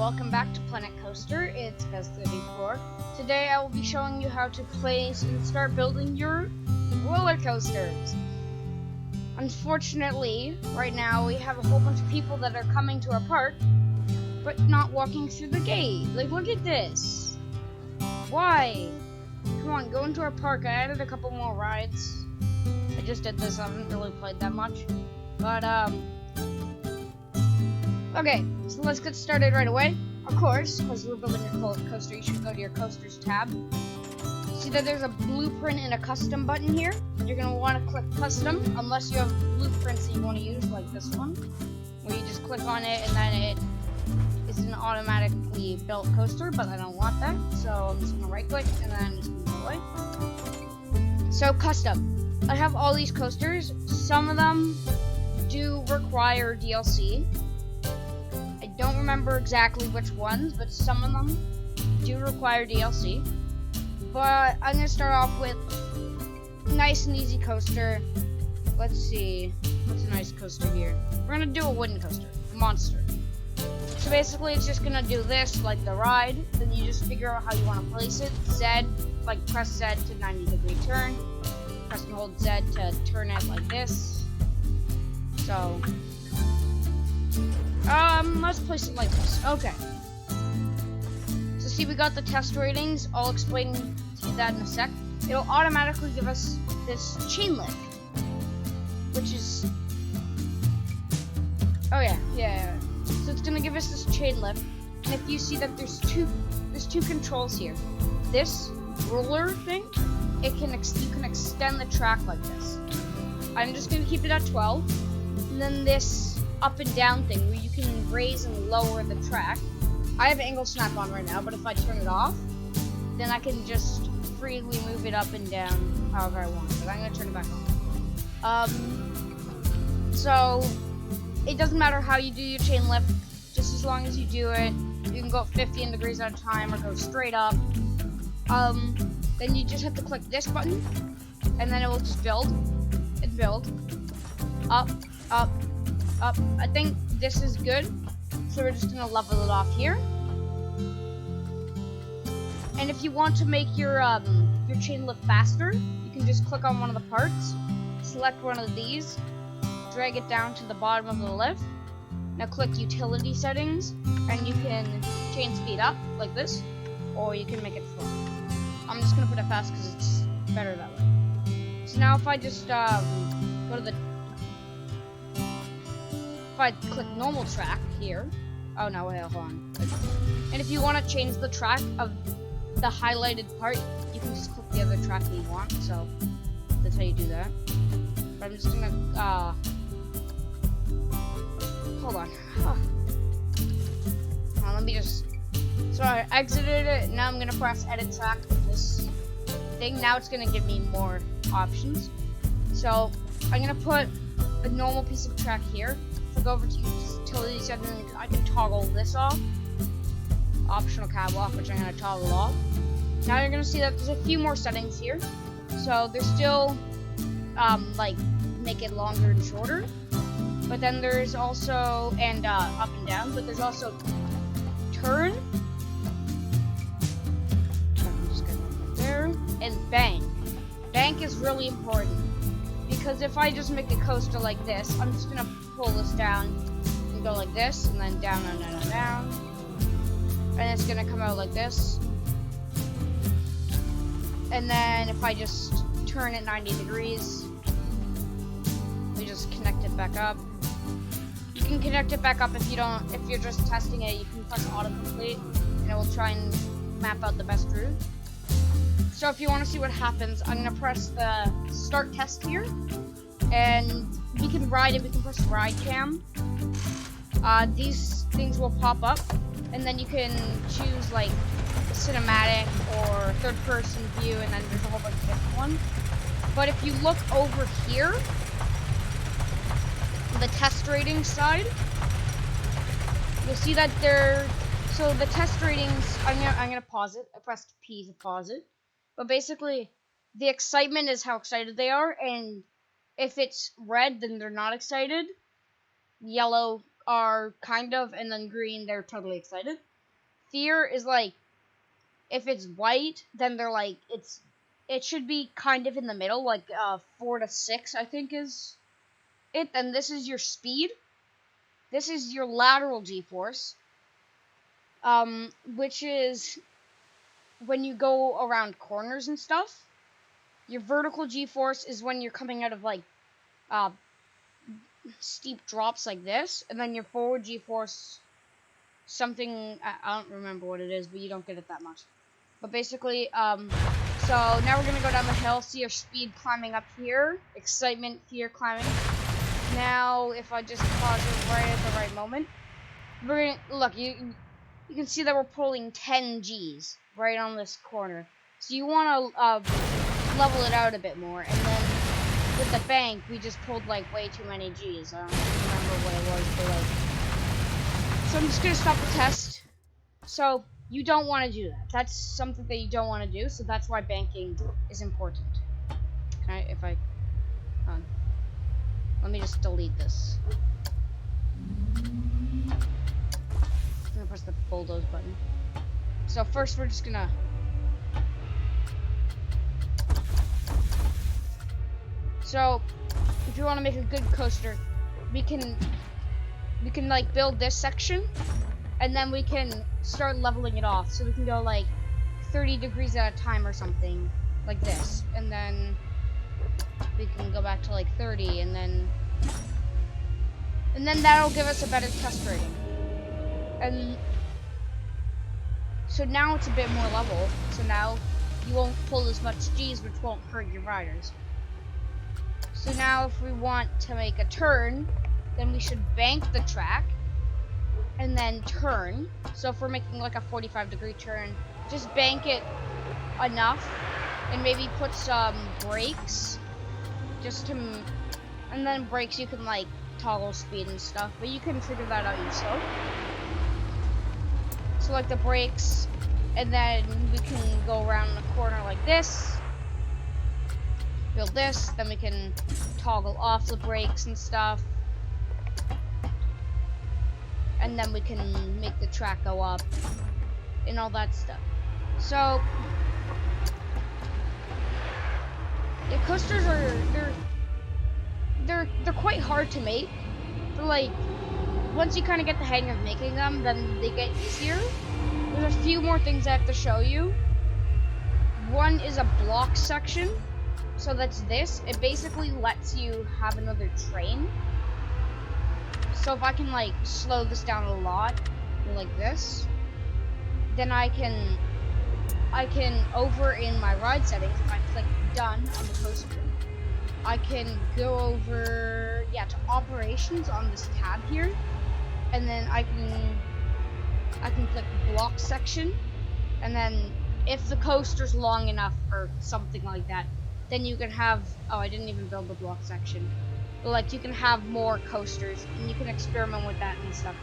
welcome back to Planet Coaster. It's Best34. Today I will be showing you how to place and start building your roller coasters. Unfortunately, right now we have a whole bunch of people that are coming to our park, but not walking through the gate. Like, look at this. Why? Come on, go into our park. I added a couple more rides. I just did this, I haven't really played that much. But, okay, so let's get started right away. Of course, because we're building a coaster, you should go to your coasters tab. See that there's a blueprint and a custom button here. You're going to want to click custom, unless you have blueprints that you want to use, like this one, where you just click on it and then it is an automatically built coaster, but I don't want that, so I'm just going to right click and then just move away. So, custom. I have all these coasters. Some of them do require DLC. I don't remember exactly which ones, but some of them do require DLC. But I'm going to start off with nice and easy coaster. Let's see. What's a nice coaster here? We're going to do a wooden coaster. A monster. So basically it's just going to do this like the ride. Then you just figure out how you want to place it. Z, like press Z to 90-degree turn. Press and hold Z to turn it like this. So, let's place it like this. Okay. So see, we got the test ratings. I'll explain to you that in a sec. It'll automatically give us this chain lift, which is, oh yeah. So it's gonna give us this chain lift, and if you see that there's two controls here. This roller thing, you can extend the track like this. I'm just gonna keep it at 12, and then this up and down thing where you can raise and lower the track. I have angle snap on right now, but if I turn it off, then I can just freely move it up and down however I want. But I'm gonna turn it back on. So it doesn't matter how you do your chain lift, just as long as you do it. You can go 15 degrees at a time or go straight up. Then you just have to click this button, and then it will just build and build. Up, up, up. I think this is good, so we're just gonna level it off here. And if you want to make your chain lift faster, you can just click on one of the parts, select one of these, drag it down to the bottom of the lift. Now click utility settings, and you can chain speed up like this, or you can make it slow. I'm just gonna put it fast because it's better that way. So now if I just go to the, if I click normal track here, oh no, wait, hold on. And if you want to change the track of the highlighted part, you can just click the other track that you want. So that's how you do that. But I'm just gonna hold on. Now let me just. So I exited it. Now I'm gonna press edit track with this thing. Now it's gonna give me more options. So I'm gonna put a normal piece of track here. If I go over to utility settings, I can toggle this off. Optional catwalk, which I'm gonna toggle off. Now you're gonna see that there's a few more settings here. So there's still like make it longer and shorter. But then there's also up and down. But there's also turn. And bank. Bank is really important, because if I just make a coaster like this, I'm just gonna pull this down and go like this, and then down, and it's gonna come out like this. And then if I just turn it 90 degrees, we just connect it back up. You can connect it back up if you're just testing it. You can press autocomplete, and it will try and map out the best route. So if you want to see what happens, I'm going to press the start test here, and we can ride it. We can press ride cam. These things will pop up, and then you can choose like cinematic or third person view, and then there's a whole bunch of different ones. But if you look over here, the test rating side, you'll see that so the test ratings, I'm gonna pause it. I pressed P to pause it. But basically, the excitement is how excited they are, and if it's red, then they're not excited. Yellow are kind of, and then green, they're totally excited. fear is like, if it's white, then they're like, it should be kind of in the middle, like 4 to 6, I think is it. Then this is your speed. This is your lateral G-force, which is when you go around corners and stuff. Your vertical G-force is when you're coming out of like steep drops like this, and then your forward G-force, something I don't remember what it is, but you don't get it that much. But basically, so now we're gonna go down the hill, see our speed climbing up here, excitement, fear climbing. Now, if I just pause it right at the right moment, we're gonna look. You can see that we're pulling 10 Gs right on this corner. So you want to level it out a bit more, and then with the bank, we just pulled like way too many Gs. I don't remember what it was, but like. So I'm just gonna stop the test. So you don't want to do that. That's something that you don't want to do. So that's why banking is important. Okay, if I, let me just delete this. I'm gonna press the bulldoze button. So first we're just gonna. So if you want to make a good coaster, we can like build this section, and then we can start leveling it off. So we can go like 30 degrees at a time or something like this, and then we can go back to like 30, and then that'll give us a better test rating. And so now it's a bit more level. So now you won't pull as much G's, which won't hurt your riders. So now if we want to make a turn, then we should bank the track and then turn. So if we're making like a 45-degree turn, just bank it enough and maybe put some brakes just to, and then brakes you can like toggle speed and stuff, but you can figure that out yourself. So like the brakes, and then we can go around the corner like this, build this, then we can toggle off the brakes and stuff, and then we can make the track go up and all that stuff. So the coasters are they're quite hard to make, but like once you kind of get the hang of making them, then they get easier. There's a few more things I have to show you. One is a block section. So that's this. It basically lets you have another train. So if I can like slow this down a lot, like this, then I can over in my ride settings, if I click done on the coaster, I can go over to operations on this tab here, and then I can click block section, and then if the coaster's long enough or something like that, then you can have, oh, I didn't even build the block section, but like you can have more coasters and you can experiment with that and stuff.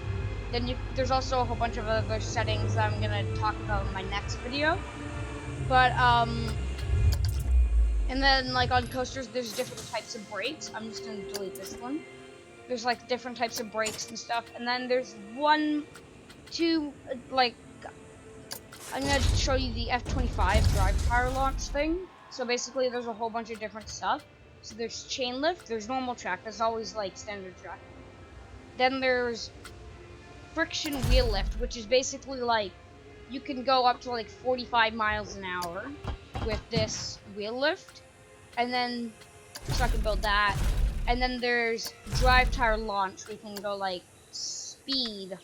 Then there's also a whole bunch of other settings that I'm gonna talk about in my next video. But and then like on coasters, there's different types of brakes. I'm just gonna delete this one. There's like different types of brakes and stuff, and then there's like I'm gonna show you the F25 drive tire launch thing. So basically, there's a whole bunch of different stuff. So there's chain lift, there's normal track, there's always like standard track. Then there's friction wheel lift, which is basically like you can go up to like 45 miles an hour with this wheel lift, and then so I can build that. And then there's drive tire launch, we can go like speed.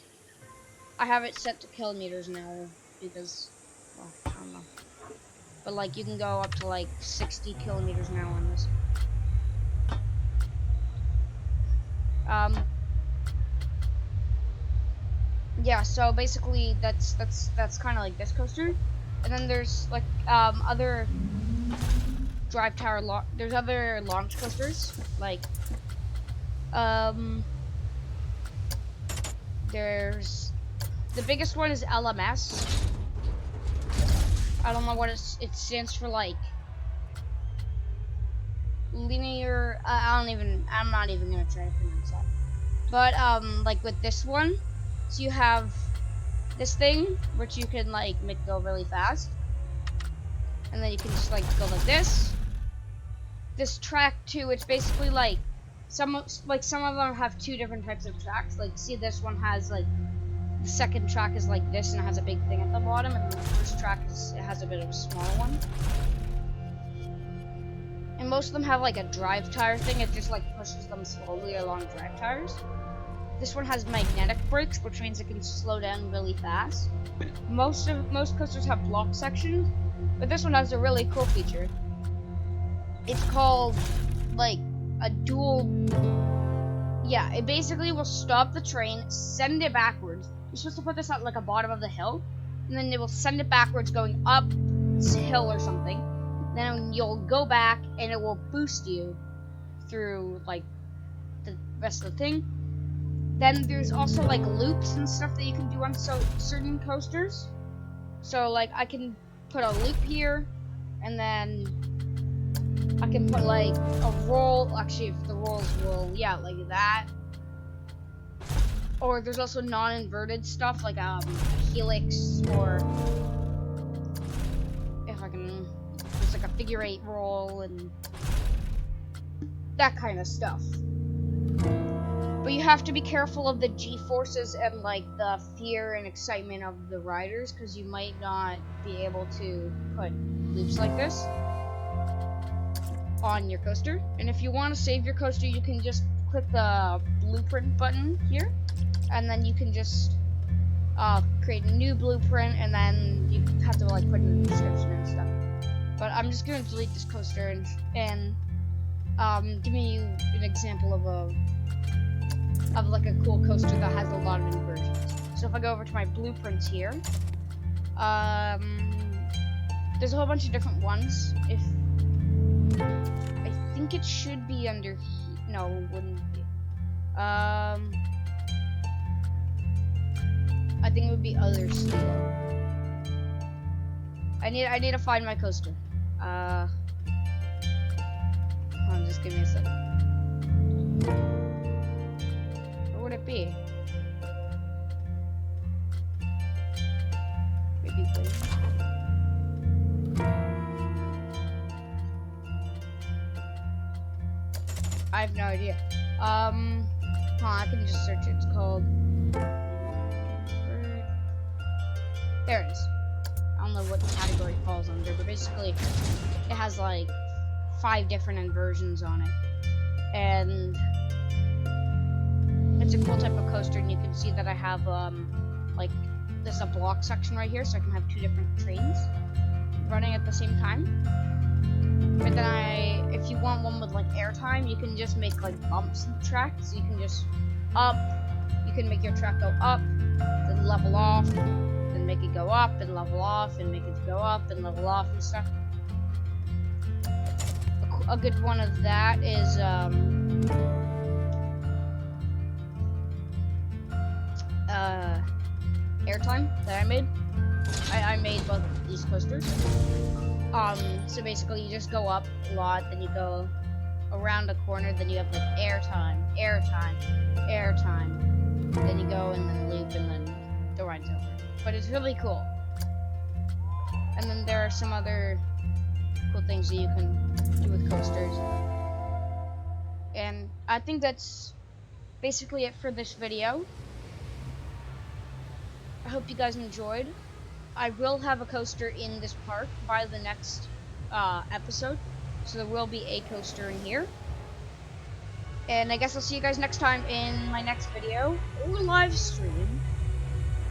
I have it set to kilometers now because, well, I don't know. But like you can go up to like 60 kilometers an hour on this. Yeah, so basically that's kind of like this coaster. And then there's like other drive tower there's other launch coasters, like there's the biggest one is LMS. I don't know what it stands for, like linear, I'm not even gonna try to pronounce that. But like with this one, so you have this thing, which you can like make go really fast, and then you can just like go like this. This track too, it's basically like some of them have two different types of tracks. Like, see, this one has like the second track is like this and it has a big thing at the bottom, and the first track has a bit of a smaller one. And most of them have like a drive tire thing. It just like pushes them slowly along drive tires. This one has magnetic brakes, which means it can slow down really fast. Most coasters have block sections, but this one has a really cool feature. It's called like a dual. Yeah, it basically will stop the train, send it backwards. You're supposed to put this at like a bottom of the hill, and then it will send it backwards going up this hill or something. Then you'll go back and it will boost you through like the rest of the thing. Then there's also like loops and stuff that you can do on certain coasters. So like I can put a loop here, and then I can put like a roll. Actually, if the rolls will, yeah, like that. Or there's also non-inverted stuff like a helix, or if I can, there's like a figure 8 roll and that kind of stuff. But you have to be careful of the G-forces and like the fear and excitement of the riders, because you might not be able to put loops like this on your coaster. And if you want to save your coaster, you can just click the blueprint button here, and then you can just create a new blueprint, and then you have to like put in the description and stuff. But I'm just gonna delete this coaster and give you an example of like a cool coaster that has a lot of inversions. So if I go over to my blueprints here, there's a whole bunch of different ones. I think it should be under no, it wouldn't be. I think it would be other steel. I need to find my coaster. Hold on, just give me a second. Where would it be? Maybe wait. I have no idea. I can just search it. It's called. There it is. I don't know what category it falls under, but basically, it has like 5 different inversions on it, and it's a cool type of coaster. And you can see that I have like there's a block section right here, so I can have 2 different trains running at the same time. But then if you want one with like airtime, you can just make like bumps in the track. So you can just you can make your track go up, then level off, then make it go up and level off, and make it go up and level off and stuff. A good one of that is airtime that I made. I made both of these coasters. So basically you just go up a lot, then you go around a corner, then you have like airtime, then you go and then loop, and then the ride's over. But it's really cool. And then there are some other cool things that you can do with coasters. And I think that's basically it for this video. I hope you guys enjoyed. I will have a coaster in this park by the next episode, so there will be a coaster in here. And I guess I'll see you guys next time in my next video or live stream.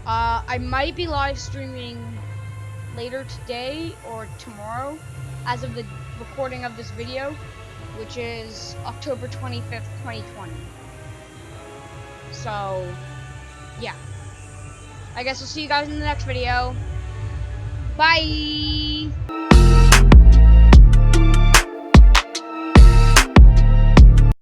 I might be live streaming later today or tomorrow, as of the recording of this video, which is October 25th, 2020. So, yeah. I guess I'll see you guys in the next video. Bye!